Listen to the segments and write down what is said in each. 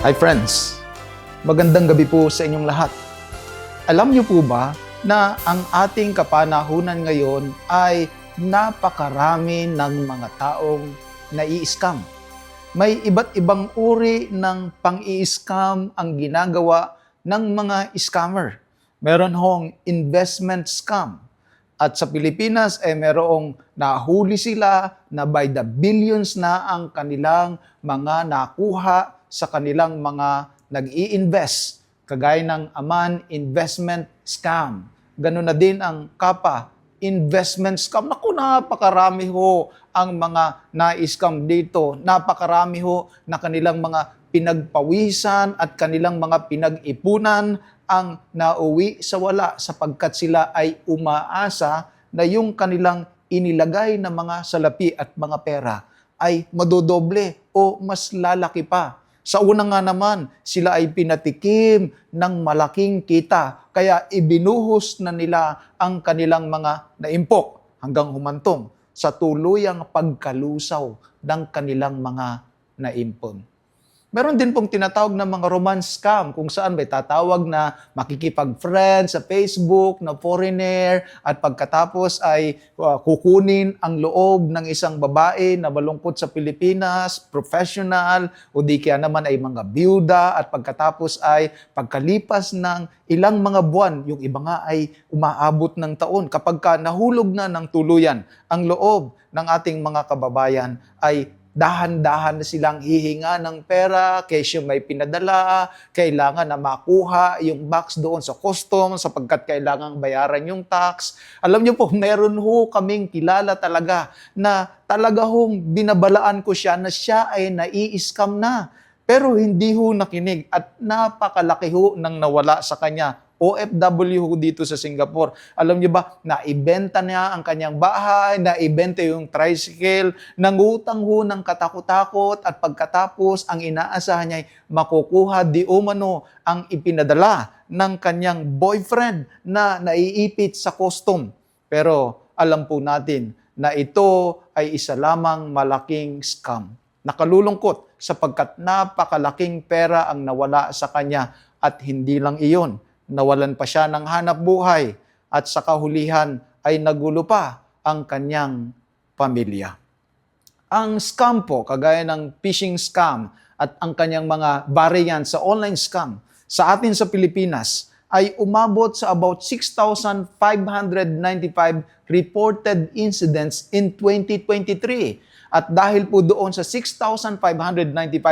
Hi friends, magandang gabi po sa inyong lahat. Alam niyo po ba na ang ating kapanahunan ngayon ay napakarami ng mga taong nai-scam. May iba't ibang uri ng pang-i-scam ang ginagawa ng mga scammer. Meron hong investment scam. At sa Pilipinas, merong nahuli sila na by the billions na ang kanilang mga nakuha sa kanilang mga nag-i-invest, kagaya ng Aman Investment Scam. Ganun na din ang Kapa Investment Scam. Naku, napakarami ho ang mga na-scam dito. Napakarami ho na kanilang mga pinagpawisan at kanilang mga pinag-ipunan ang nauwi sa wala sapagkat sila ay umaasa na yung kanilang inilagay na mga salapi at mga pera ay madodoble o mas lalaki pa. Sa una nga naman, sila ay pinatikim ng malaking kita, kaya ibinuhos na nila ang kanilang mga naimpok hanggang humantong sa tuluyang pagkalusaw ng kanilang mga naimpon. Meron din pong tinatawag na mga romance scam kung saan may tatawag na makikipag-friend sa Facebook na foreigner at pagkatapos ay kukunin ang loob ng isang babae na malungkot sa Pilipinas, professional, o di kaya naman ay mga byuda at pagkatapos ay pagkalipas ng ilang mga buwan, yung iba nga ay umaabot ng taon. Kapag nahulog na ng tuluyan ang loob ng ating mga kababayan ay dahan-dahan na silang hihinga ng pera, kesyo may pinadala, kailangan na makuha yung box doon sa customs sapagkat kailangang bayaran yung tax. Alam niyo po, meron ho kaming kilala talaga na talaga hong binabalaan ko siya na siya ay nai-scam na. Pero hindi ho nakinig at napakalaki ho nang nawala sa kanya. OFW ho dito sa Singapore. Alam niyo ba, naibenta niya ang kanyang bahay, naibenta yung tricycle, nangutang ho ng katakot-takot at pagkatapos ang inaasahan niya ay makukuha di umano ang ipinadala ng kanyang boyfriend na naiipit sa custom. Pero alam po natin na ito ay isa lamang malaking scam. Nakalulungkot sapagkat napakalaking pera ang nawala sa kanya at hindi lang iyon. Nawalan pa siya ng hanap buhay at sa kahulihan ay nagulo pa ang kanyang pamilya. Ang scam po, kagaya ng phishing scam at ang kanyang mga variant sa online scam sa atin sa Pilipinas ay umabot sa about 6,595 reported incidents in 2023. At dahil po doon sa 6,595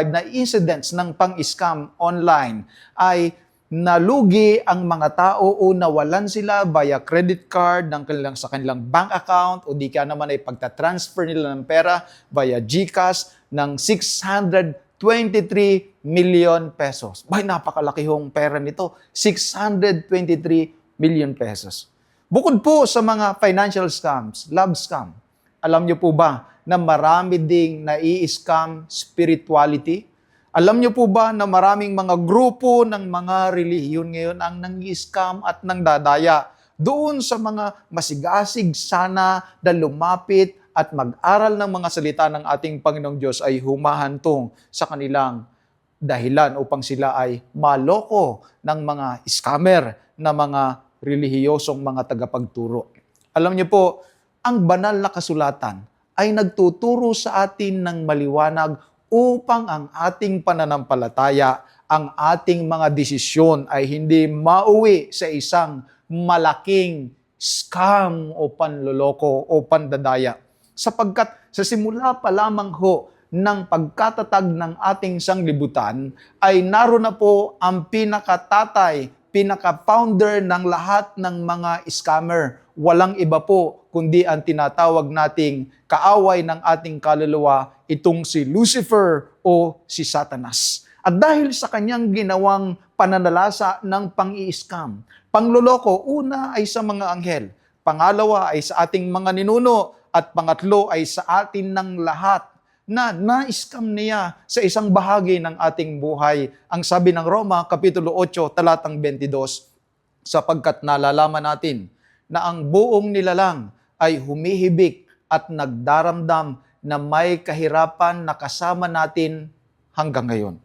na incidents ng pang-scam online ay nalugi ang mga tao o nawalan sila via credit card sa kanilang bank account o di kaya naman ay pagta-transfer nila ng pera via GCash ng 623 million pesos. Bay, napakalaki hong pera nito. 623 million pesos. Bukod po sa mga financial scams, love scam, alam niyo po ba na marami ding nai-scam spirituality? Alam niyo po ba na maraming mga grupo ng mga relihiyon ngayon ang nang-scam at nangdadaya doon sa mga masigasig sana na lumapit at mag-aral ng mga salita ng ating Panginoong Diyos ay humahantong sa kanilang dahilan upang sila ay maloko ng mga scammer na mga relihiyosong mga tagapagturo. Alam niyo po, ang banal na kasulatan ay nagtuturo sa atin ng maliwanag upang ang ating pananampalataya, ang ating mga desisyon ay hindi mauwi sa isang malaking scam o panloloko o pandadaya. Sapagkat sa simula pa lamang ho ng pagkatatag ng ating sanglibutan ay naroon na po ang pinakatatay, pinaka-founder ng lahat ng mga scammer. Walang iba po kundi ang tinatawag nating kaaway ng ating kaluluwa, itong si Lucifer o si Satanas. At dahil sa kanyang ginawang pananalasa ng pang-i-scam, pangloloko, una ay sa mga anghel, pangalawa ay sa ating mga ninuno, at pangatlo ay sa atin ng lahat na na-scam niya sa isang bahagi ng ating buhay. Ang sabi ng Roma, Kapitulo 8, talatang 22, sapagkat nalalaman natin na ang buong nilalang ay humihibik at nagdaramdam na may kahirapan na kasama natin hanggang ngayon.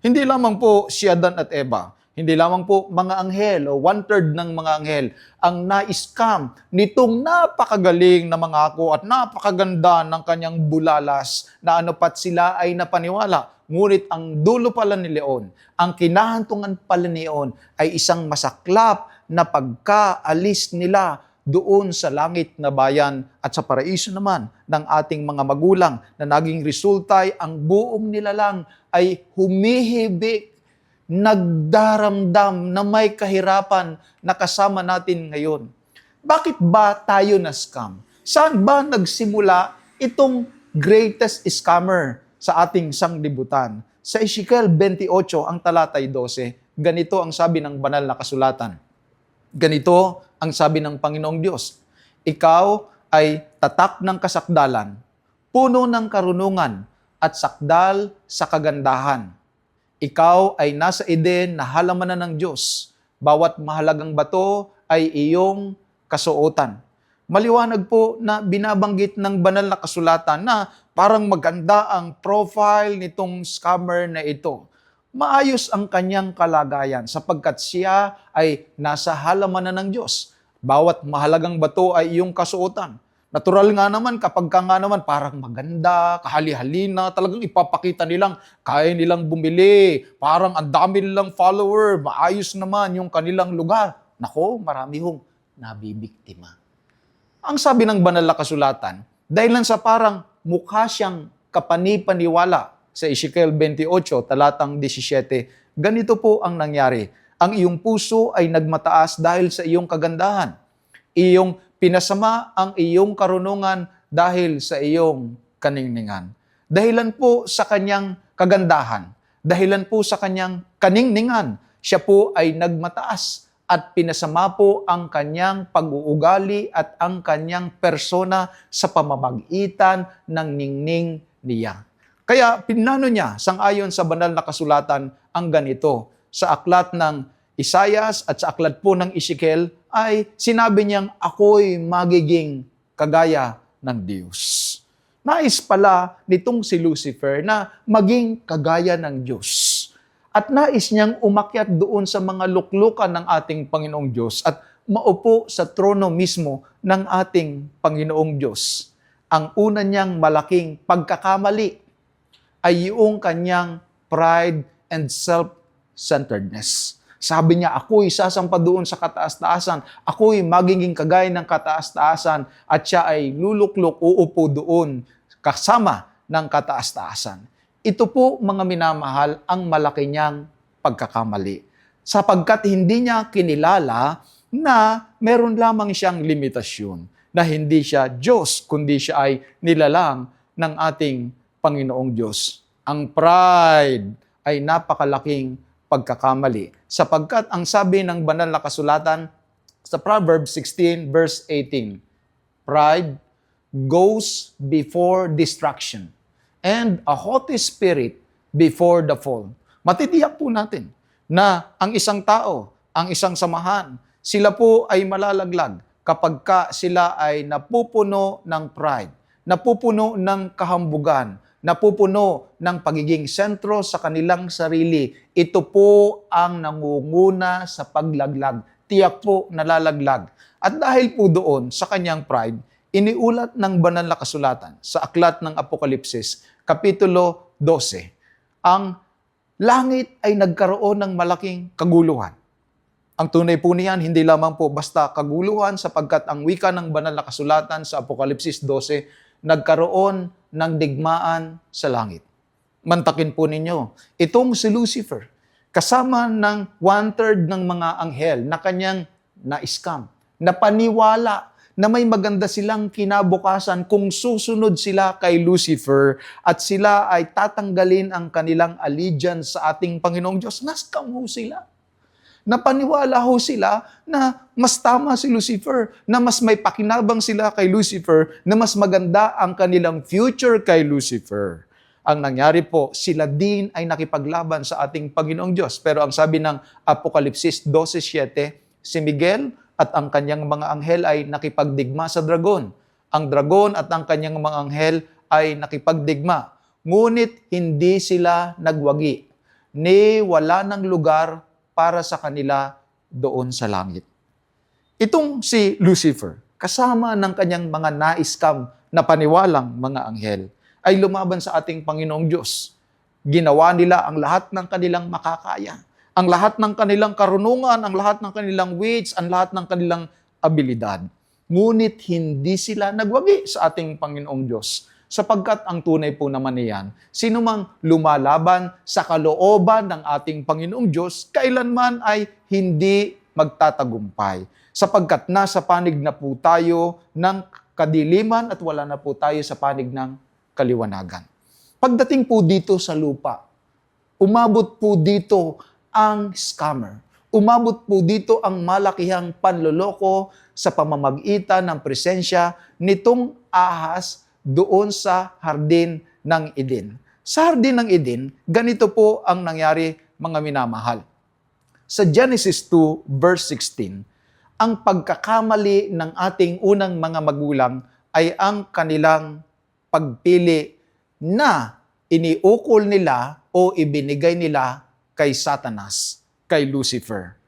Hindi lamang po si Adan at Eva, hindi lamang po mga anghel o one-third ng mga anghel ang na-scam nitong napakagaling na mangako at napakaganda ng kanyang bulalas na ano pat sila ay napaniwala. Ngunit ang dulo pala ni Leon, ang kinahantungan pala ni Leon ay isang masaklap na pagkaalis nila doon sa langit na bayan at sa paraiso naman ng ating mga magulang na naging resulta ay ang buong nilalang ay humihibik, nagdaramdam na may kahirapan na kasama natin ngayon. Bakit ba tayo na-scam? Saan ba nagsimula itong greatest scammer sa ating sanglibutan? Sa Ezekiel 28, ang talatay 12, ganito ang sabi ng banal na kasulatan. Ganito ang sabi ng Panginoong Diyos, ikaw ay tatak ng kasakdalan, puno ng karunungan, at sakdal sa kagandahan. Ikaw ay nasa Eden na halamanan ng Diyos. Bawat mahalagang bato ay iyong kasuotan. Maliwanag po na binabanggit ng banal na kasulatan na parang maganda ang profile nitong scammer na ito. Maayos ang kanyang kalagayan sapagkat siya ay nasa halamanan ng Diyos. Bawat mahalagang bato ay iyong kasuotan. Natural nga naman kapag ka nga naman parang maganda, kahali-halina, talagang ipapakita nilang kaya nilang bumili, parang ang dami nilang follower, maayos naman yung kanilang lugar. Nako, marami hong nabibiktima. Ang sabi ng banal na kasulatan, dahil lang sa parang mukha siyang kapanipaniwala sa Ezekiel 28, talatang 17, ganito po ang nangyari. Ang iyong puso ay nagmataas dahil sa iyong kagandahan. Iyong pinasama ang iyong karunungan dahil sa iyong kaningningan. Dahilan po sa kanyang kagandahan, dahilan po sa kanyang kaningningan, siya po ay nagmataas at pinasama po ang kanyang pag-uugali at ang kanyang persona sa pamamagitan ng ningning niya. Kaya pinano niya, sangayon sa banal na kasulatan, ang ganito. Sa aklat ng Isaias at sa aklat po ng Ezekiel, ay sinabi niyang ako'y magiging kagaya ng Diyos. Nais pala nitong si Lucifer na maging kagaya ng Diyos. At nais niyang umakyat doon sa mga luklukan ng ating Panginoong Diyos at maupo sa trono mismo ng ating Panginoong Diyos. Ang una niyang malaking pagkakamali ay yung kanyang pride and self-centeredness. Sabi niya, ako'y sasampa doon sa kataas-taasan. Ako'y magiging kagaya ng kataas-taasan at siya ay luluklok, uupo doon kasama ng kataas-taasan. Ito po, mga minamahal, ang malaki niyang pagkakamali. Sapagkat hindi niya kinilala na meron lamang siyang limitasyon, na hindi siya Diyos, kundi siya ay nilalang ng ating Panginoong Diyos. Ang pride ay napakalaking pagkakamali. Sapagkat ang sabi ng banal na kasulatan sa Proverbs 16 verse 18, pride goes before destruction and a haughty spirit before the fall. Matitiyak po natin na ang isang tao, ang isang samahan, sila po ay malalaglag kapag sila ay napupuno ng pride, napupuno ng kahambugan, napupuno ng pagiging sentro sa kanilang sarili. Ito po ang nangunguna sa paglaglag. Tiyak po nalalaglag. At dahil po doon sa kanyang pride, iniulat ng banal na kasulatan sa aklat ng Apokalipsis, Kapitulo 12, ang langit ay nagkaroon ng malaking kaguluhan. Ang tunay po niyan, hindi lamang po basta kaguluhan sapagkat ang wika ng banal na kasulatan sa Apokalipsis 12, nagkaroon ng digmaan sa langit. Mantakin po ninyo, itong si Lucifer, kasama ng one-third ng mga anghel na kanyang na-scam, napaniwala na may maganda silang kinabukasan kung susunod sila kay Lucifer at sila ay tatanggalin ang kanilang allegiance sa ating Panginoong Diyos. Na-scam ho sila. Napaniwala ho sila na mas tama si Lucifer, na mas may pakinabang sila kay Lucifer, na mas maganda ang kanilang future kay Lucifer. Ang nangyari po, sila din ay nakipaglaban sa ating Panginoong Diyos. Pero ang sabi ng Apokalipsis 12:7, si Miguel at ang kanyang mga anghel ay nakipagdigma sa dragon. Ang dragon at ang kanyang mga anghel ay nakipagdigma. Ngunit hindi sila nagwagi. ni wala ng lugar para sa kanila doon sa langit. Itong si Lucifer, kasama ng kanyang mga na-scam na paniwalang mga anghel, ay lumaban sa ating Panginoong Diyos. Ginawa nila ang lahat ng kanilang makakaya, ang lahat ng kanilang karunungan, ang lahat ng kanilang wits, ang lahat ng kanilang abilidad. Ngunit hindi sila nagwagi sa ating Panginoong Diyos. Sapagkat ang tunay po naman niyan, sino mang lumalaban sa kalooban ng ating Panginoong Diyos, kailanman ay hindi magtatagumpay. Sapagkat nasa panig na po tayo ng kadiliman at wala na po tayo sa panig ng kaliwanagan. Pagdating po dito sa lupa, umabot po dito ang scammer. Umabot po dito ang malakihang panloloko sa pamamagitan ng presensya nitong ahas doon sa Hardin ng Eden. Sa Hardin ng Eden, ganito po ang nangyari, mga minamahal. Sa Genesis 2 verse 16, ang pagkakamali ng ating unang mga magulang ay ang kanilang pagpili na iniukol nila o ibinigay nila kay Satanas, kay Lucifer.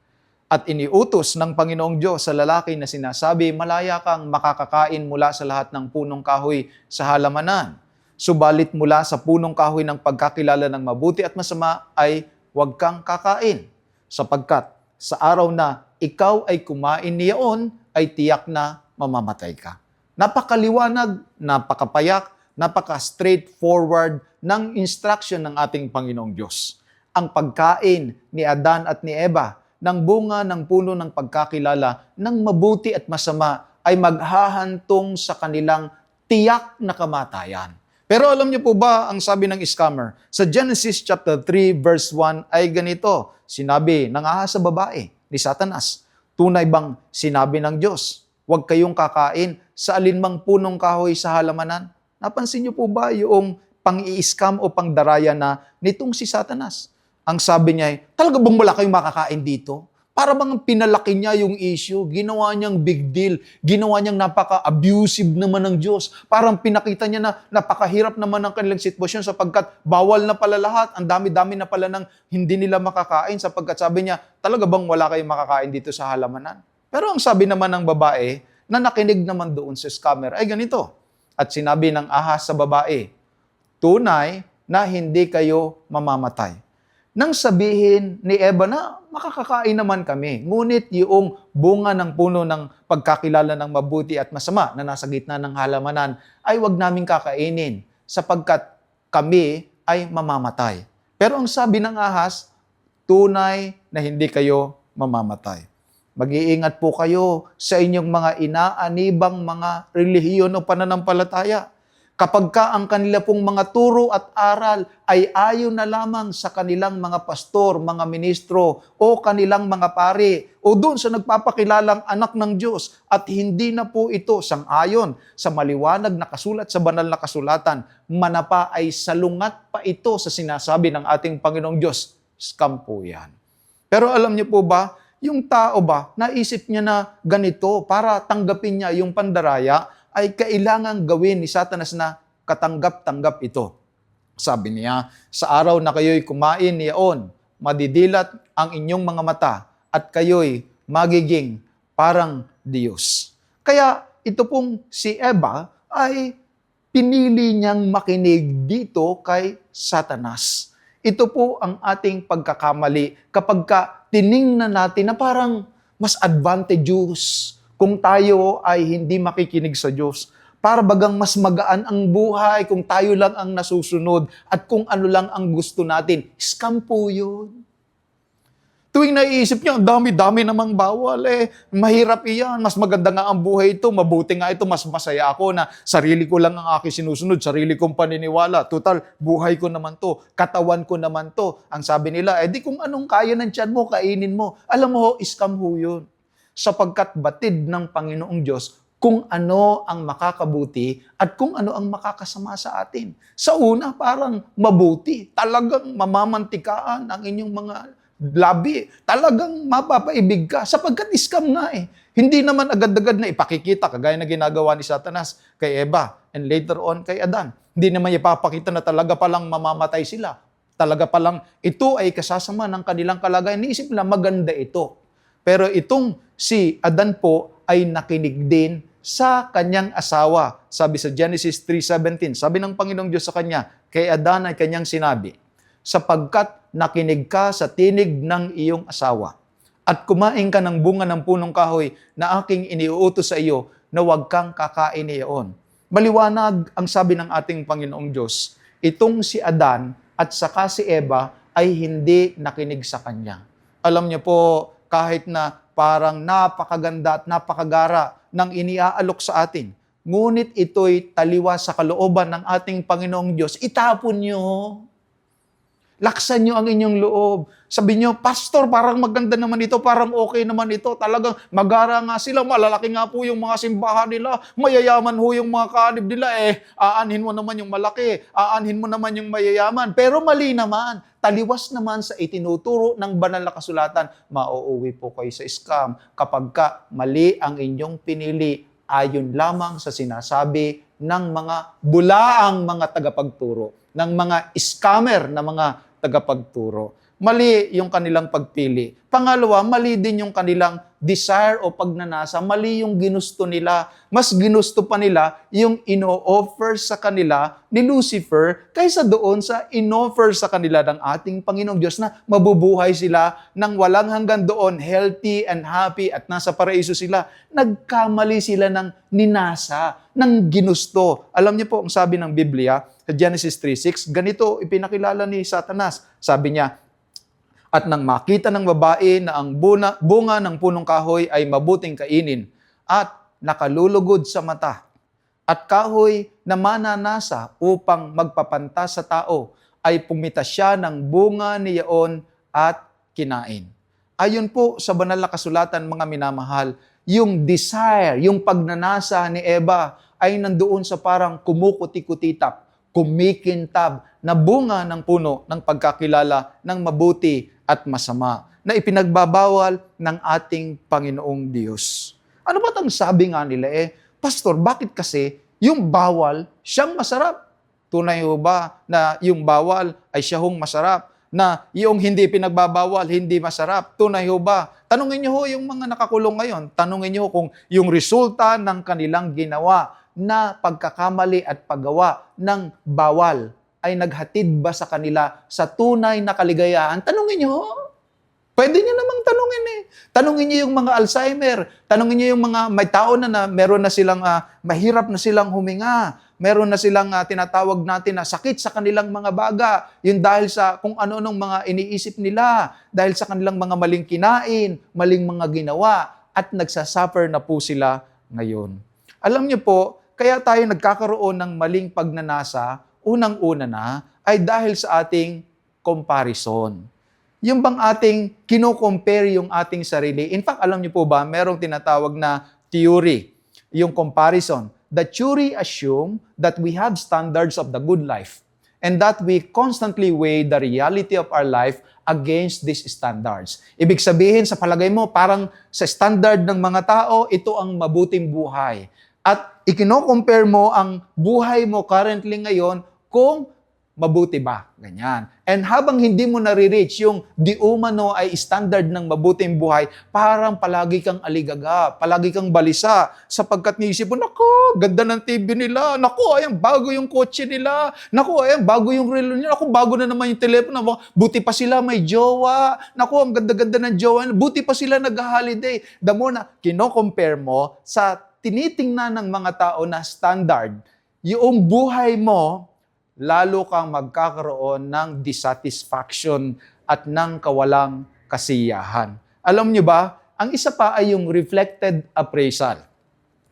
At iniutos ng Panginoong Diyos sa lalaki na sinasabi, malaya kang makakakain mula sa lahat ng punong kahoy sa halamanan. Subalit mula sa punong kahoy ng pagkakilala ng mabuti at masama ay huwag kang kakain. Sapagkat sa araw na ikaw ay kumain niyaon, ay tiyak na mamamatay ka. Napakaliwanag, napakapayak, napaka-straightforward ng instruction ng ating Panginoong Diyos. Ang pagkain ni Adan at ni Eva ng bunga ng puno ng pagkakilala ng mabuti at masama ay maghahantong sa kanilang tiyak na kamatayan. Pero alam niyo po ba ang sabi ng scammer? Sa Genesis chapter 3 verse 1 ay ganito, sinabi ng ahas sa babae ni Satanas, tunay bang sinabi ng Diyos, huwag kayong kakain sa alinmang punong kahoy sa halamanan? Napansin niyo po ba yung pang-i-scam o pangdaraya na nitong si Satanas? Ang sabi niya ay, talaga bang wala kayong makakain dito? Para bang pinalaki niya yung issue, ginawa niyang big deal, ginawa niyang napaka-abusive naman ng Diyos. Parang pinakita niya na napakahirap naman ng kanilang sitwasyon sapagkat bawal na pala lahat, ang dami-dami na pala ng hindi nila makakain sapagkat sabi niya, talaga bang wala kayong makakain dito sa halamanan? Pero ang sabi naman ng babae, na nakinig naman doon sa scammer, ay ganito. At sinabi ng ahas sa babae, tunay na hindi kayo mamamatay. Nang sabihin ni Eva na makakakain naman kami, ngunit yung bunga ng puno ng pagkakilala ng mabuti at masama na nasa gitna ng halamanan ay wag naming kakainin sapagkat kami ay mamamatay. Pero ang sabi ng ahas, tunay na hindi kayo mamamatay. Mag-iingat po kayo sa inyong mga inaanibang mga relihiyon o pananampalataya. Kapag ka ang kanila pong mga turo at aral ay ayon na lamang sa kanilang mga pastor, mga ministro, o kanilang mga pari, o doon sa nagpapakilalang anak ng Diyos, at hindi na po ito sang-ayon sa maliwanag na kasulat sa banal na kasulatan, manapa ay salungat pa ito sa sinasabi ng ating Panginoong Diyos. Scam po yan. Pero alam niyo po ba, yung tao ba, naisip niya na ganito para tanggapin niya yung pandaraya, ay kailangang gawin ni Satanas na katanggap-tanggap ito. Sabi niya, sa araw na kayo'y kumain niyaon, madidilat ang inyong mga mata at kayo'y magiging parang Diyos. Kaya ito pong si Eva ay pinili niyang makinig dito kay Satanas. Ito po ang ating pagkakamali kapag tiningnan natin na parang mas advantageous kung tayo ay hindi makikinig sa Diyos. Para bagang mas magaan ang buhay kung tayo lang ang nasusunod at kung ano lang ang gusto natin. Scam po yun. Tuwing naiisip niya, ang dami-dami namang bawal mahirap iyan, mas maganda nga ang buhay ito, mabuti nga ito, mas masaya ako na sarili ko lang ang aking sinusunod, sarili kong paniniwala. Total, buhay ko naman to, katawan ko naman to. Ang sabi nila, di kung anong kaya ng tiyan mo, kainin mo. Alam mo, scam ho yun. Sapagkat batid ng Panginoong Diyos kung ano ang makakabuti at kung ano ang makakasama sa atin. Sa una, parang mabuti. Talagang mamamantikaan ang inyong mga labi. Talagang mapapaibig ka. Sapagkat scam nga Hindi naman agad-agad na ipakikita kagaya na ginagawa ni Satanas kay Eva and later on kay Adan. Hindi naman ipapakita na talaga palang mamamatay sila. Talaga palang ito ay kasasama ng kanilang kalagayan. Niisip nila maganda ito. Pero itong si Adan po ay nakinig din sa kanyang asawa. Sabi sa Genesis 3:17, sabi ng Panginoong Diyos sa kanya, kay Adan ay kanyang sinabi, sapagkat nakinig ka sa tinig ng iyong asawa at kumain ka ng bunga ng punong kahoy na aking iniuutos sa iyo na huwag kang kakain iyon. Maliwanag ang sabi ng ating Panginoong Diyos, itong si Adan at saka si Eva ay hindi nakinig sa kanya. Alam niyo po, kahit na parang napakaganda at napakagara ng iniaalok sa atin, ngunit ito'y taliwa sa kalooban ng ating Panginoong Diyos, itapon niyo. Laksan nyo ang inyong loob. Sabi nyo, Pastor, parang maganda naman ito, parang okay naman ito. Talagang magara nga sila, malalaki nga po yung mga simbahan nila, mayayaman ho yung mga kaanib nila. Aanhin mo naman yung malaki, aanhin mo naman yung mayayaman. Pero mali naman, taliwas naman sa itinuturo ng banal na kasulatan, mauuwi po kayo sa scam kapag ka mali ang inyong pinili ayon lamang sa sinasabi ng mga bulaang mga tagapagturo, ng mga scammer na mga tagapagturo. Mali yung kanilang pagpili. Pangalawa, mali din yung kanilang desire o pagnanasa. Mali yung ginusto nila. Mas ginusto pa nila yung ino-offer sa kanila ni Lucifer kaysa doon sa in-offer sa kanila ng ating Panginoong Diyos na mabubuhay sila ng walang hanggan doon, healthy and happy at nasa paraiso sila. Nagkamali sila ng ninasa, ng ginusto. Alam niyo po, ang sabi ng Biblia, sa Genesis 3:6, ganito ipinakilala ni Satanas. Sabi niya, at nang makita ng babae na ang bunga ng punong kahoy ay mabuting kainin at nakalulugod sa mata at kahoy na mananasa upang magpapanta sa tao, ay pumita siya ng bunga niyaon at kinain. Ayon po sa banal na kasulatan, mga minamahal, yung desire, yung pagnanasa ni Eva ay nandoon sa parang kumukuti-kutitap, kumikintab na bunga ng puno ng pagkakilala ng mabuti at masama na ipinagbabawal ng ating Panginoong Diyos. Ano ba ang sabi nga nila Pastor, bakit kasi yung bawal siyang masarap? Tunay ho ba na yung bawal ay siya hong masarap? Na yung hindi pinagbabawal, hindi masarap? Tunay ho ba? Tanungin niyo ho yung mga nakakulong ngayon. Tanungin niyo ho kung yung resulta ng kanilang ginawa na pagkakamali at paggawa ng bawal ay naghatid ba sa kanila sa tunay na kaligayahan? Tanungin niyo ho. Pwede niyo namang tanungin Tanungin niyo yung mga Alzheimer. Tanungin niyo yung mga may tao na meron na silang mahirap na silang huminga. Meron na silang tinatawag natin na sakit sa kanilang mga baga. Yun dahil sa kung ano-anong mga iniisip nila. Dahil sa kanilang mga maling kinain, maling mga ginawa, at nagsasuffer na po sila ngayon. Alam niyo po, kaya tayo nagkakaroon ng maling pagnanasa, unang-una na, ay dahil sa ating comparison. Yung bang ating kino-compare yung ating sarili. In fact, alam niyo po ba, merong tinatawag na theory, yung comparison. The theory assume that we have standards of the good life and that we constantly weigh the reality of our life against these standards. Ibig sabihin, sa palagay mo, parang sa standard ng mga tao, ito ang mabuting buhay. At ikino-compare mo ang buhay mo currently ngayon kung mabuti ba? Ganyan. And habang hindi mo nare-reach yung di umano ay standard ng mabuting buhay, parang palagi kang aligaga, palagi kang balisa, sapagkat niisip mo, naku, ganda ng TV nila, naku, ayan, bago yung kotse nila, naku, ayan, bago yung relo nila, naku, bago na naman yung telepono, buti pa sila may jowa, naku, ang ganda-ganda ng jowa, buti pa sila nag-holiday. The more na kino-compare mo sa tinitingnan ng mga tao na standard, yung buhay mo, lalo kang magkakaroon ng dissatisfaction at ng kawalang kasiyahan. Alam niyo ba, ang isa pa ay yung reflected appraisal.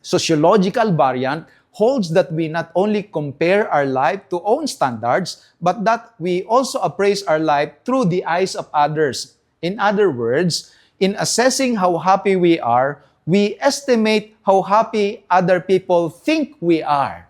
Sociological variant holds that we not only compare our life to own standards, but that we also appraise our life through the eyes of others. In other words, in assessing how happy we are, we estimate how happy other people think we are.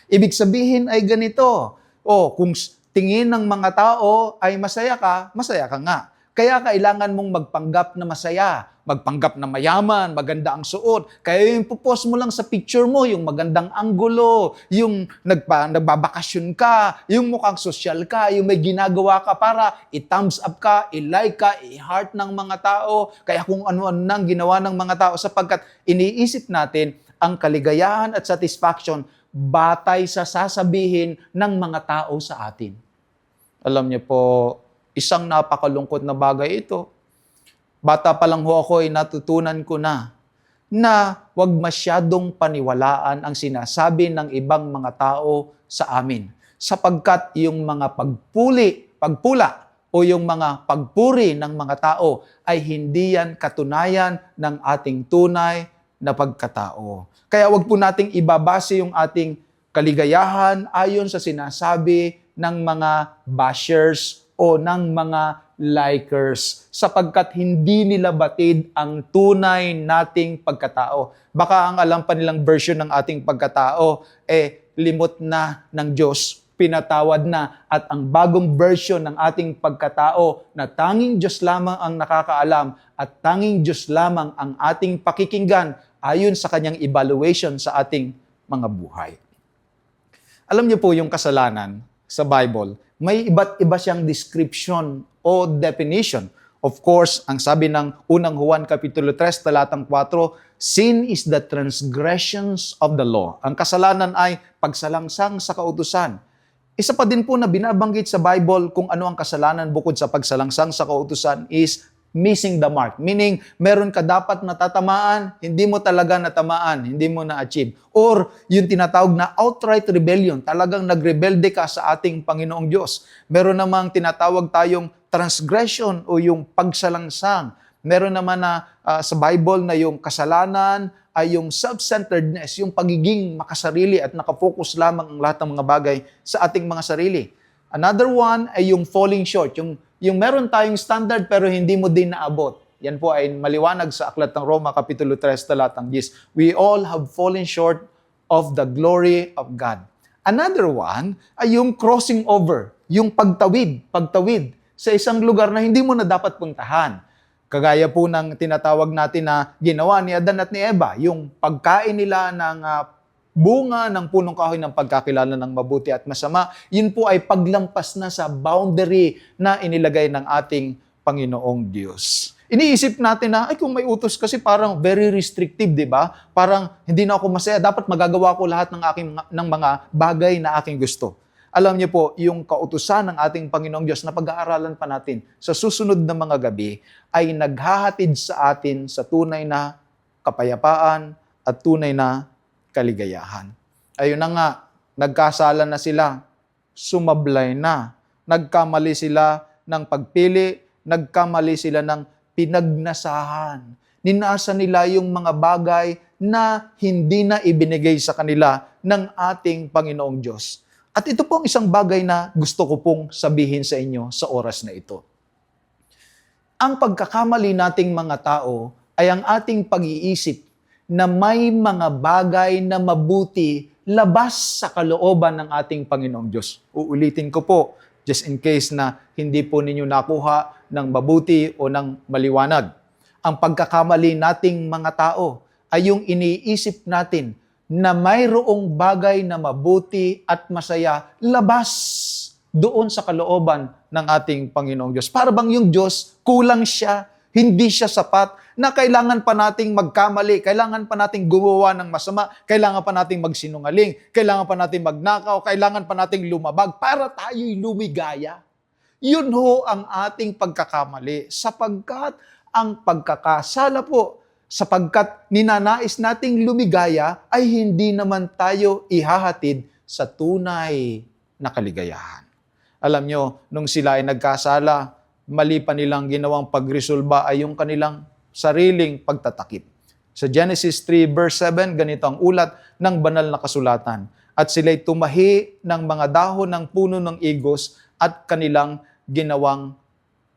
Ibig sabihin ay ganito. Kung tingin ng mga tao ay masaya ka nga. Kaya kailangan mong magpanggap na masaya, magpanggap na mayaman, maganda ang suot. Kaya yung popost mo lang sa picture mo, yung magandang anggulo, yung nagbabakasyon ka, yung mukhang sosyal ka, yung may ginagawa ka para i-thumbs up ka, i-like ka, i-heart ng mga tao, kaya kung ano-ano nang ginawa ng mga tao sapagkat iniisip natin ang kaligayahan at satisfaction batay sa sasabihin ng mga tao sa atin. Alam niyo po, isang napakalungkot na bagay ito. Bata pa lang ho ako ay natutunan ko na wag masyadong paniwalaan ang sinasabi ng ibang mga tao sa amin. Sapagkat yung mga pagpula o yung mga pagpuri ng mga tao ay hindi yan katunayan ng ating tunay na pagkatao. Kaya wag po nating ibabase yung ating kaligayahan ayon sa sinasabi ng mga bashers o ng mga likers sapagkat hindi nila batid ang tunay nating pagkatao. Baka ang alam pa nilang version ng ating pagkatao, limot na ng Diyos, pinatawad na, at ang bagong version ng ating pagkatao na tanging Diyos lamang ang nakakaalam at tanging Diyos lamang ang ating pakikinggan ayon sa kanyang evaluation sa ating mga buhay. Alam niyo po yung kasalanan sa Bible, may iba't iba siyang description o definition. Of course, ang sabi ng unang Juan Kapitulo 3, talatang 4, sin is the transgressions of the law. Ang kasalanan ay pagsalangsang sa kautusan. Isa pa din po na binabanggit sa Bible kung ano ang kasalanan bukod sa pagsalangsang sa kautusan is missing the mark. Meaning, meron ka dapat natatamaan, hindi mo talaga natamaan, hindi mo na-achieve. Or yung tinatawag na outright rebellion, talagang nagrebelde ka sa ating Panginoong Diyos. Meron namang tinatawag tayong transgression o yung pagsalangsang. Meron naman na sa Bible na yung kasalanan ay yung self-centeredness, yung pagiging makasarili at nakafocus lamang ang lahat ng mga bagay sa ating mga sarili. Another one ay yung falling short, yung meron tayong standard pero hindi mo din naabot. Yan po ay maliwanag sa Aklat ng Roma, Kapitulo 3, talatang 10. We all have fallen short of the glory of God. Another one ay yung crossing over, yung pagtawid sa isang lugar na hindi mo na dapat puntahan. Kagaya po ng tinatawag natin na ginawa ni Adan at ni Eva, yung pagkain nila ng bunga ng punong kahoy ng pagkakilala ng mabuti at masama, yun po ay paglampas na sa boundary na inilagay ng ating Panginoong Diyos. Iniisip natin na, kung may utos kasi parang very restrictive, di ba? Parang hindi na ako masaya, dapat magagawa ko lahat ng mga bagay na aking gusto. Alam niyo po, yung kautusan ng ating Panginoong Diyos na pag-aaralan pa natin sa susunod na mga gabi ay naghahatid sa atin sa tunay na kapayapaan at tunay na kaligayahan. Ayun na nga, nagkasala na sila, sumablay na, nagkamali sila ng pagpili, nagkamali sila ng pinagnasahan. Ninasa nila yung mga bagay na hindi na ibinigay sa kanila ng ating Panginoong Diyos. At ito po ang isang bagay na gusto ko pong sabihin sa inyo sa oras na ito. Ang pagkakamali nating mga tao ay ang ating pag-iisip na may mga bagay na mabuti labas sa kalooban ng ating Panginoong Diyos. Uulitin ko po, just in case na hindi po ninyo nakuha ng mabuti o ng maliwanag. Ang pagkakamali nating mga tao ay yung iniisip natin na mayroong bagay na mabuti at masaya labas doon sa kalooban ng ating Panginoong Diyos. Para bang yung Diyos, kulang siya, hindi siya sapat, na kailangan pa nating magkamali, kailangan pa nating gumawa ng masama, kailangan pa nating magsinungaling, kailangan pa nating magnakaw, kailangan pa nating lumabag para tayo'y lumigaya. Yun ho ang ating pagkakamali sapagkat ang pagkakasala po, sapagkat ninanais nating lumigaya ay hindi naman tayo ihahatid sa tunay na kaligayahan. Alam nyo, nung sila ay nagkasala, mali pa nilang ginawang pagresolba ay yung kanilang sariling pagtatakip. Sa Genesis 3 verse 7, ganito ang ulat ng banal na kasulatan. At sila'y tumahi ng mga dahon ng puno ng igos at kanilang ginawang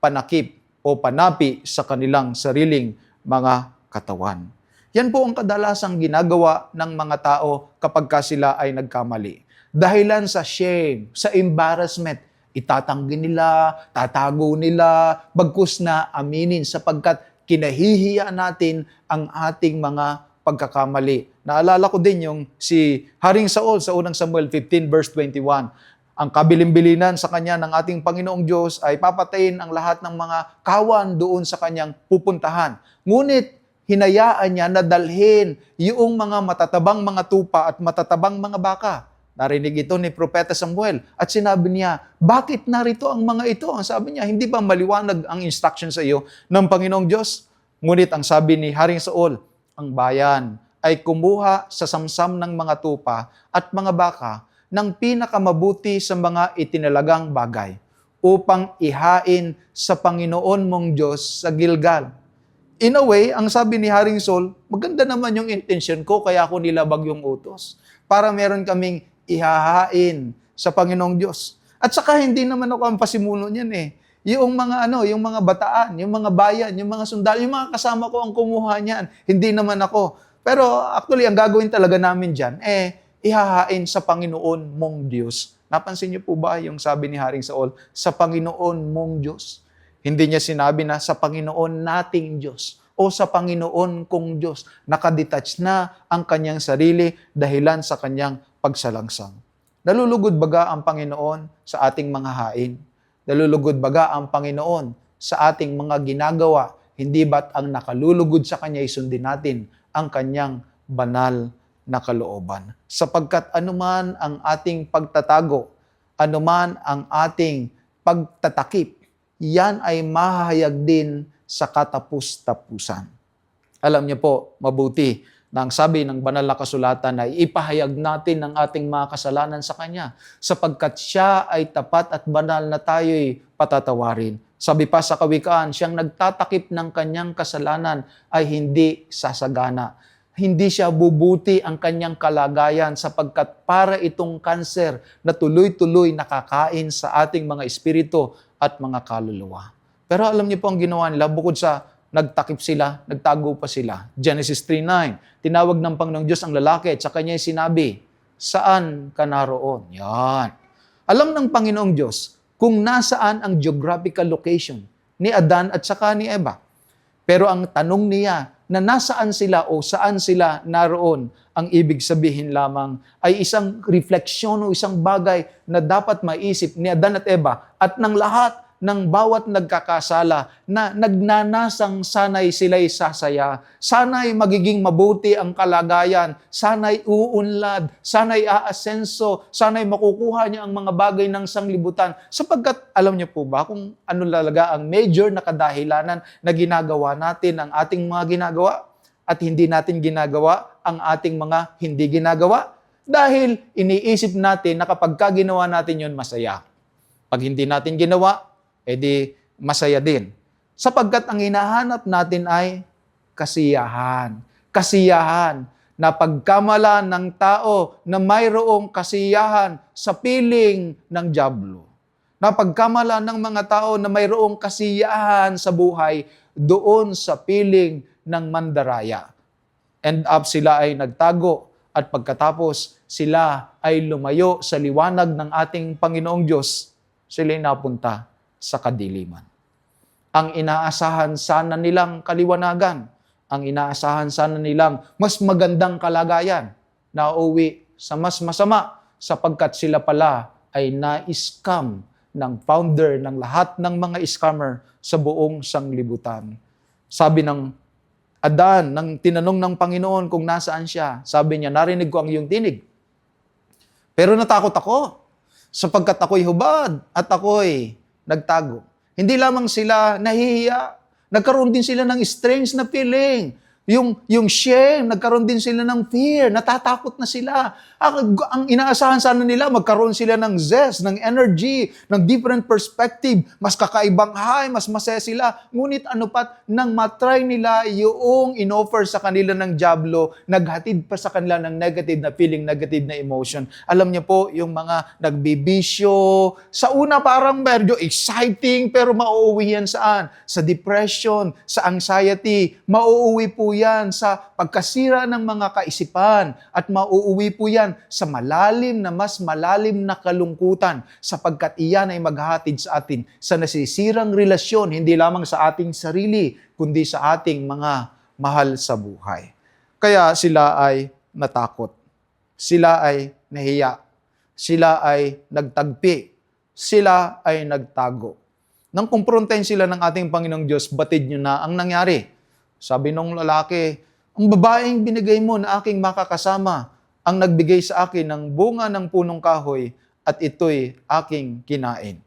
panakip o panapi sa kanilang sariling mga katawan. Yan po ang kadalasang ginagawa ng mga tao kapag sila ay nagkamali. Dahilan sa shame, sa embarrassment, Itatanggi nila, tatago nila, bagkus na aminin sapagkat kinahihiya natin ang ating mga pagkakamali. Naalala ko din yung si Haring Saul sa unang Samuel 15 verse 21. Ang kabilin-bilinan sa kanya ng ating Panginoong Diyos ay papatayin ang lahat ng mga kawan doon sa kanyang pupuntahan. Ngunit hinayaan niya na dalhin yung mga matatabang mga tupa at matatabang mga baka. Narinig ito ni Propeta Samuel at sinabi niya, bakit narito ang mga ito? Ang sabi niya, hindi ba maliwanag ang instruction sa iyo ng Panginoong Diyos? Ngunit ang sabi ni Haring Saul, ang bayan ay kumuha sa samsam ng mga tupa at mga baka ng pinakamabuti sa mga itinalagang bagay upang ihain sa Panginoon mong Diyos sa Gilgal. In a way, ang sabi ni Haring Saul, maganda naman yung intention ko kaya ako nilabag yung utos. Para meron kaming ihahain sa Panginoong Diyos. At saka hindi naman ako ang pasimuno niyan eh. Yung mga yung mga bataan, yung mga bayan, yung mga sundalo, yung mga kasama ko ang kumuha niyan. Hindi naman ako. Pero actually, ang gagawin talaga namin diyan ihahain sa Panginoon mong Diyos. Napansin niyo po ba yung sabi ni Haring Saul, sa Panginoon mong Diyos? Hindi niya sinabi na sa Panginoon nating Diyos o sa Panginoon kong Diyos. Nakadetach na ang kanyang sarili dahilan sa kanyang pagsalangsang. Nalulugod baga ang Panginoon sa ating mga hain? Nalulugod baga ang Panginoon sa ating mga ginagawa? Hindi ba't ang nakalulugod sa Kanya ay sundin natin ang Kanyang banal na kalooban? Sapagkat anuman ang ating pagtatago, anuman ang ating pagtatakip, yan ay mahahayag din sa katapus-tapusan. Alam niyo po, mabuti na ang sabi ng banal na kasulatan ay ipahayag natin ang ating mga kasalanan sa Kanya sapagkat Siya ay tapat at banal na tayo'y patatawarin. Sabi pa sa Kawikaan, siyang nagtatakip ng kanyang kasalanan ay hindi sasagana. Hindi siya bubuti ang kanyang kalagayan sapagkat para itong kanser na tuloy-tuloy nakakain sa ating mga espiritu at mga kaluluwa. Pero alam niyo po ang ginawa nila, bukod sa nagtakip sila, nagtago pa sila. Genesis 3:9, tinawag ng Panginoong Diyos ang lalaki at sa kanya sinabi, saan ka naroon? Yan. Alam ng Panginoong Diyos kung nasaan ang geographical location ni Adan at saka ni Eva. Pero ang tanong niya na nasaan sila o saan sila naroon, ang ibig sabihin lamang ay isang refleksyon o isang bagay na dapat maisip ni Adan at Eva at ng lahat ng bawat nagkakasala na nagnanasang sanay sila'y sasaya, sanay magiging mabuti ang kalagayan, sanay uunlad, sanay aasenso, sanay makukuha niya ang mga bagay ng sanglibutan. Sapagkat alam niyo po ba kung ano talaga ang major na kadahilanan na ginagawa natin ang ating mga ginagawa at hindi natin ginagawa ang ating mga hindi ginagawa? Dahil iniisip natin na kapag ginawa natin yon masaya. Pag hindi natin ginawa, edi masaya din. Sapagkat ang hinahanap natin ay kasiyahan. Kasiyahan na pagkamala ng tao na mayroong kasiyahan sa piling ng dyablo. Na pagkamala ng mga tao na mayroong kasiyahan sa buhay doon sa piling ng mandaraya. End up sila ay nagtago at pagkatapos sila ay lumayo sa liwanag ng ating Panginoong Diyos, sila ay napunta sa kadiliman. Ang inaasahan sana nilang kaliwanagan, ang inaasahan sana nilang mas magandang kalagayan, nauwi sa mas masama sapagkat sila pala ay na-scam ng founder ng lahat ng mga scammer sa buong sanglibutan. Sabi ng Adan, nang tinanong ng Panginoon kung nasaan siya, sabi niya, narinig ko ang iyong tinig. Pero natakot ako sapagkat ako'y hubad at ako'y nagtago. Hindi lamang sila nahihiya, nagkaroon din sila ng strange na feeling. Yung shame, nagkaroon din sila ng fear, natatakot na sila. Ang inaasahan sana nila, magkaroon sila ng zest, ng energy, ng different perspective, mas kakaibang high, mas masaya sila. Ngunit ano pat, nang matry nila yung inoffer sa kanila ng dyablo, naghatid pa sa kanila ng negative na feeling, negative na emotion. Alam niyo po, yung mga nagbibisyo, sa una parang medyo exciting, pero mauuwi yan saan? Sa depression, sa anxiety, mauuwi po yan sa pagkasira ng mga kaisipan at mauuwi po yan sa malalim na mas malalim na kalungkutan sapagkat iyan ay maghahatid sa atin sa nasisirang relasyon hindi lamang sa ating sarili kundi sa ating mga mahal sa buhay. Kaya sila ay natakot. Sila ay nahiya. Sila ay nagtagpi. Sila ay nagtago. Nang kumprontahin sila ng ating Panginoong Diyos, batid nyo na ang nangyari. Sabi nung lalaki, ang babaeng binigay mo na aking makakasama, ang nagbigay sa akin ng bunga ng punong kahoy at ito'y aking kinain.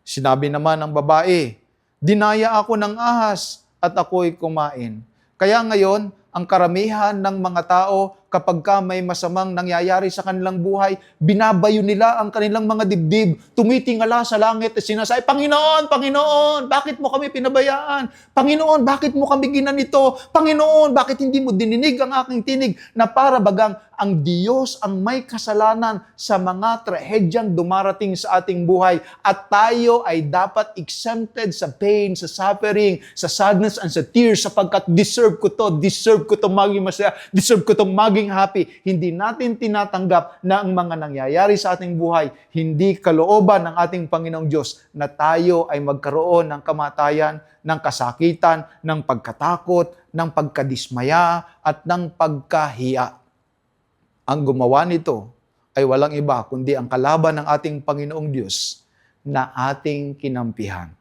Sinabi naman ng babae, dinaya ako ng ahas at ako'y kumain. Kaya ngayon, ang karamihan ng mga tao, kapag may masamang nangyayari sa kanilang buhay, binabayo nila ang kanilang mga dibdib, tumitingala sa langit at sinasabi, Panginoon, Panginoon, bakit mo kami pinabayaan? Panginoon, bakit mo kami ginanito? Panginoon, bakit hindi mo dininig ang aking tinig? Na para bagang ang Diyos ang may kasalanan sa mga trahedyang dumarating sa ating buhay at tayo ay dapat exempted sa pain, sa suffering, sa sadness and sa tears sapagkat deserve ko to maging masaya, deserve ko itong maging happy. Hindi natin tinatanggap na ang mga nangyayari sa ating buhay, hindi kalooban ng ating Panginoong Diyos na tayo ay magkaroon ng kamatayan, ng kasakitan, ng pagkatakot, ng pagkadismaya, at ng pagkahiya. Ang gumawa nito ay walang iba kundi ang kalaban ng ating Panginoong Diyos na ating kinampihan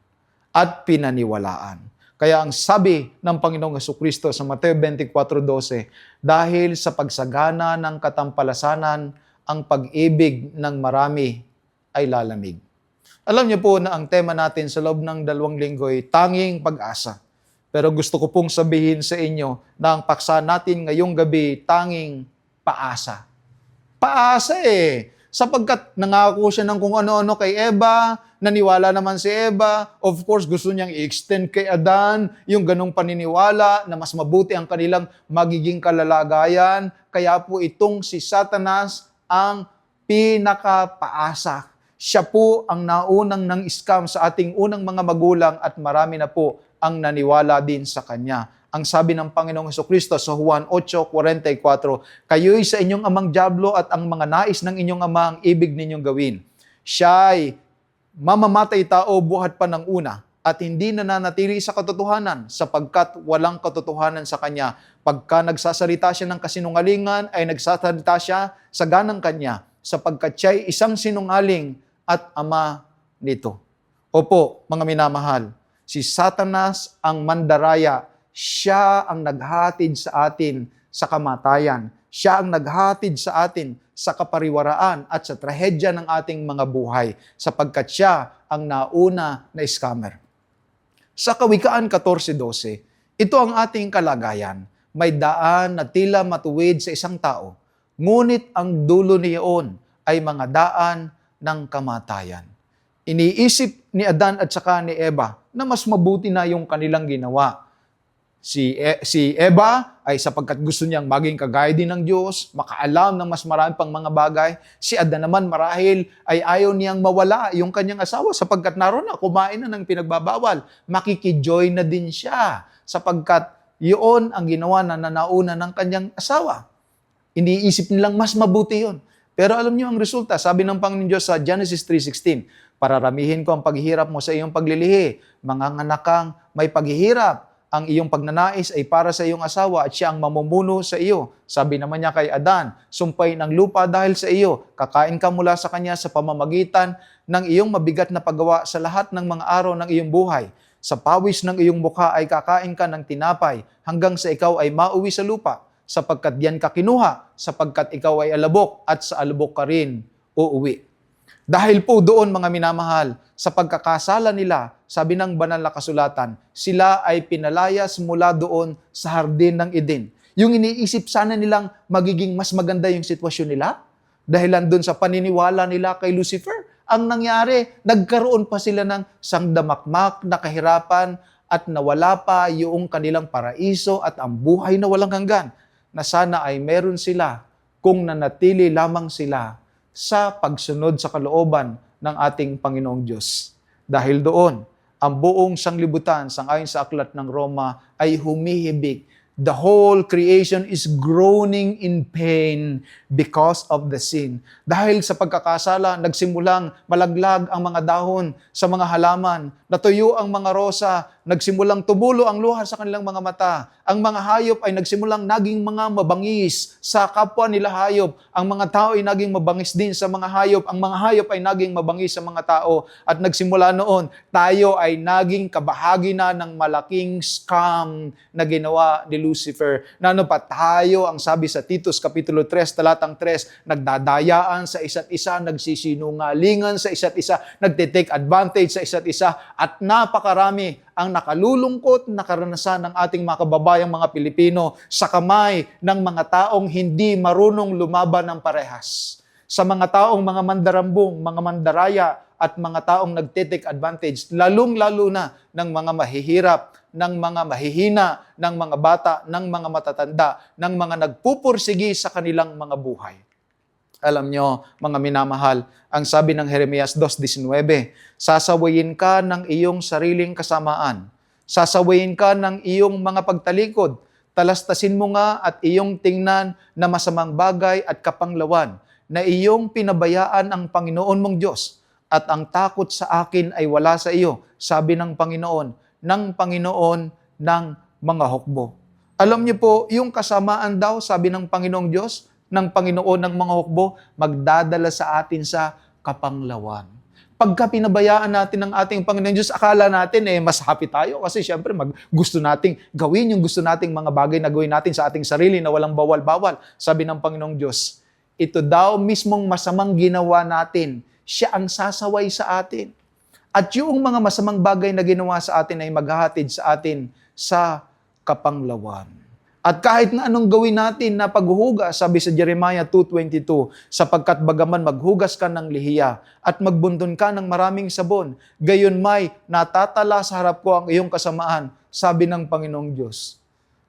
at pinaniwalaan. Kaya ang sabi ng Panginoong Jesucristo sa Mateo 24:12, dahil sa pagsagana ng katampalasanan, ang pag-ibig ng marami ay lalamig. Alam niyo po na ang tema natin sa loob ng 2 linggo ay tanging pag-asa. Pero gusto ko pong sabihin sa inyo na ang paksa natin ngayong gabi tanging paasa. Paasa sapagkat nangako siya ng kung ano-ano kay Eva, naniwala naman si Eva, of course gusto niyang i-extend kay Adan yung ganong paniniwala na mas mabuti ang kanilang magiging kalalagayan, kaya po itong si Satanas ang pinakapaasa. Siya po ang naunang nang scam sa ating unang mga magulang at marami na po ang naniwala din sa kanya. Ang sabi ng Panginoong Jesucristo sa Juan 8:44, kayo'y sa inyong amang dyablo at ang mga nais ng inyong ama ang ibig ninyong gawin. Siya'y mamamatay tao buhat pa ng una at hindi nananatili sa katotohanan sapagkat walang katotohanan sa kanya. Pagka nagsasalita siya ng kasinungalingan ay nagsasalita siya sa ganang kanya sapagkat siya'y isang sinungaling at ama nito. Opo, mga minamahal, si Satanas ang mandaraya. Siya ang naghatid sa atin sa kamatayan. Siya ang naghatid sa atin sa kapariwaraan at sa trahedya ng ating mga buhay sapagkat siya ang nauna na scammer. Sa Kawikaan 14:12, ito ang ating kalagayan. May daan na tila matuwid sa isang tao, ngunit ang dulo niyon ay mga daan ng kamatayan. Iniisip ni Adan at saka ni Eva na mas mabuti na yung kanilang ginawa. Si Eva ay sapagkat gusto niyang maging kagaya din ng Diyos, makaalam ng mas marami pang mga bagay. Si Adan naman marahil ay ayaw niyang mawala yung kanyang asawa sapagkat naroon na, kumain na ng pinagbabawal. Makikijoy na din siya sapagkat yun ang ginawa na nanauna ng kanyang asawa. Iniisip nilang mas mabuti yun. Pero alam niyo ang resulta, sabi ng Panginoon Diyos sa Genesis 3:16, pararamihin ko ang paghihirap mo sa iyong paglilihi, manganganak kang may paghihirap. Ang iyong pagnanais ay para sa iyong asawa at siya ang mamumuno sa iyo. Sabi naman niya kay Adan, sumpain ang lupa dahil sa iyo. Kakain ka mula sa kanya sa pamamagitan ng iyong mabigat na paggawa sa lahat ng mga araw ng iyong buhay. Sa pawis ng iyong mukha ay kakain ka ng tinapay hanggang sa ikaw ay mauwi sa lupa. Sapagkat diyan ka kinuha, sapagkat ikaw ay alabok at sa alabok ka rin uuwi. Dahil po doon mga minamahal, sa pagkakasala nila, sabi ng banal na kasulatan, sila ay pinalayas mula doon sa hardin ng Eden. Yung iniisip sana nilang magiging mas maganda yung sitwasyon nila, dahilan doon sa paniniwala nila kay Lucifer. Ang nangyari, nagkaroon pa sila ng sangdamakmak na kahirapan at nawala pa yung kanilang paraiso at ang buhay na walang hanggan, na sana ay meron sila kung nanatili lamang sila sa pagsunod sa kalooban ng ating Panginoong Diyos. Dahil doon, ang buong sanglibutan, sangayon sa aklat ng Roma, ay humihibik The whole creation is groaning in pain because of the sin. Dahil sa pagkakasala, nagsimulang malaglag ang mga dahon sa mga halaman, natuyo ang mga rosa, nagsimulang tumulo ang luha sa kanilang mga mata. Ang mga hayop ay nagsimulang naging mga mabangis sa kapwa nila hayop. Ang mga tao ay naging mabangis din sa mga hayop. Ang mga hayop ay naging mabangis sa mga tao. At nagsimula noon, tayo ay naging kabahagi na ng malaking scam na ginawa ni Lucifer. Na ano pa tayo, ang sabi sa Titus Kapitulo 3, talatang 3, nagdadayaan sa isa't isa, nagsisinungalingan sa isa't isa, nagtitake advantage sa isa't isa, at napakarami ang nakalulungkot na karanasan ng ating mga kababayang mga Pilipino sa kamay ng mga taong hindi marunong lumaban ng parehas. Sa mga taong mga mandarambong, mga mandaraya, at mga taong nagtitake advantage, lalong-lalo na ng mga mahihirap, ng mga mahihina, ng mga bata, ng mga matatanda, ng mga nagpupursigi sa kanilang mga buhay. Alam nyo, mga minamahal, ang sabi ng Jeremias 2:19, sasawayin ka ng iyong sariling kasamaan, sasawayin ka ng iyong mga pagtalikod, talastasin mo nga at iyong tingnan na masamang bagay at kapanglawan, na iyong pinabayaan ang Panginoon mong Diyos, at ang takot sa akin ay wala sa iyo, sabi ng Panginoon ng mga hukbo. Alam niyo po, yung kasamaan daw, sabi ng Panginoong Diyos, ng Panginoon ng mga hukbo, magdadala sa atin sa kapanglawan. Pagka pinabayaan natin ng ating Panginoong Diyos, akala natin mas happy tayo kasi syempre gusto nating gawin yung gusto nating mga bagay na gawin natin sa ating sarili na walang bawal-bawal. Sabi ng Panginoong Diyos, ito daw mismong masamang ginawa natin, siya ang sasaway sa atin. At yung mga masamang bagay na ginawa sa atin ay maghahatid sa atin sa kapanglawan. At kahit na anong gawin natin na paghuhugas, sabi sa Jeremiah 2:22, sapagkat bagaman maghugas ka ng lihiya at magbundon ka ng maraming sabon, gayon may natatala sa harap ko ang iyong kasamaan, sabi ng Panginoong Diyos.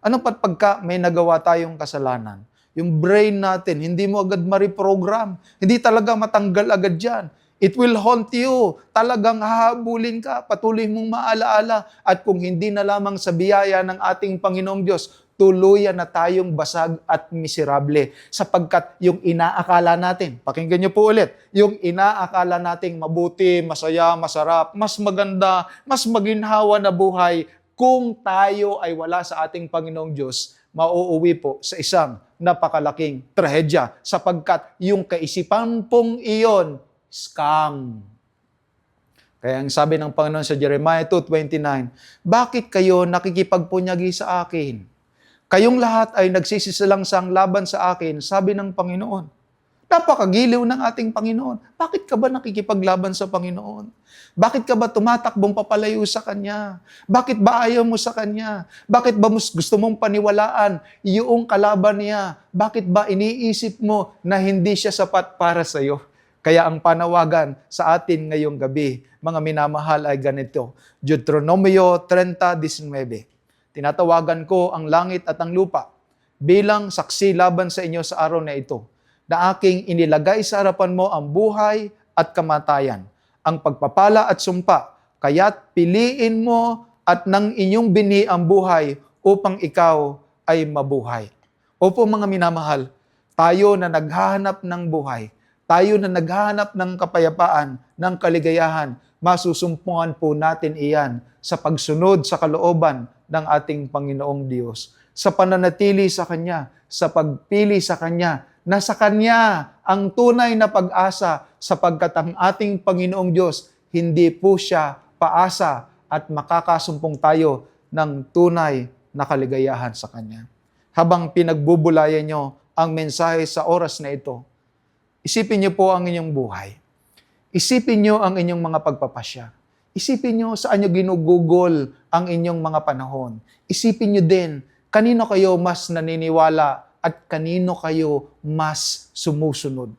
Ano pat pagka may nagawa tayong kasalanan? Yung brain natin, hindi mo agad ma-reprogram. Hindi talaga matanggal agad yan. It will haunt you. Talagang hahabulin ka. Patuloy mong maalaala. At kung hindi na lamang sa biyaya ng ating Panginoong Diyos, tuluyan na tayong basag at miserable. Sapagkat yung inaakala natin, pakinggan niyo po ulit, yung inaakala nating mabuti, masaya, masarap, mas maganda, mas maginhawa na buhay, kung tayo ay wala sa ating Panginoong Diyos, mauuwi po sa isang napakalaking trahedya sapagkat yung kaisipan pong iyon, scam. Kaya ang sabi ng Panginoon sa Jeremiah 2:29, bakit kayo nakikipagpunyagi sa akin? Kayong lahat ay nagsisisilangsang laban sa akin, sabi ng Panginoon. Napakagiliw ng ating Panginoon. Bakit ka ba nakikipaglaban sa Panginoon? Bakit ka ba tumatakbong papalayo sa Kanya? Bakit ba ayaw mo sa Kanya? Bakit ba gusto mong paniwalaan yung kalaban niya? Bakit ba iniisip mo na hindi siya sapat para sa iyo? Kaya ang panawagan sa atin ngayong gabi, mga minamahal, ay ganito. Deuteronomio 30:19. Tinatawagan ko ang langit at ang lupa bilang saksi laban sa inyo sa araw na ito, na aking inilagay sa harapan mo ang buhay at kamatayan, ang pagpapala at sumpa, kaya't piliin mo at ng inyong binhi ang buhay upang ikaw ay mabuhay. Opo mga minamahal, tayo na naghahanap ng buhay, tayo na naghahanap ng kapayapaan, ng kaligayahan, masusumpungan po natin iyan sa pagsunod sa kalooban ng ating Panginoong Diyos, sa pananatili sa Kanya, sa pagpili sa Kanya, na sa Kanya ang tunay na pag-asa sapagkat ang ating Panginoong Diyos, hindi po siya paasa at makakasumpong tayo ng tunay na kaligayahan sa Kanya. Habang pinagbubulayan nyo ang mensahe sa oras na ito, isipin nyo po ang inyong buhay. Isipin nyo ang inyong mga pagpapasya. Isipin nyo saan nyo ginugugol ang inyong mga panahon. Isipin nyo din, kanino kayo mas naniniwala at kanino kayo mas sumusunod.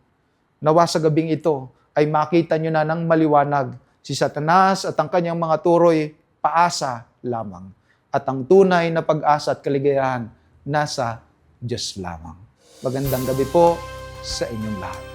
Nawa sa gabing ito ay makita nyo na ng maliwanag si Satanas at ang kanyang mga turoy paasa lamang. At ang tunay na pag-asa at kaligayahan nasa Diyos lamang. Magandang gabi po sa inyong lahat.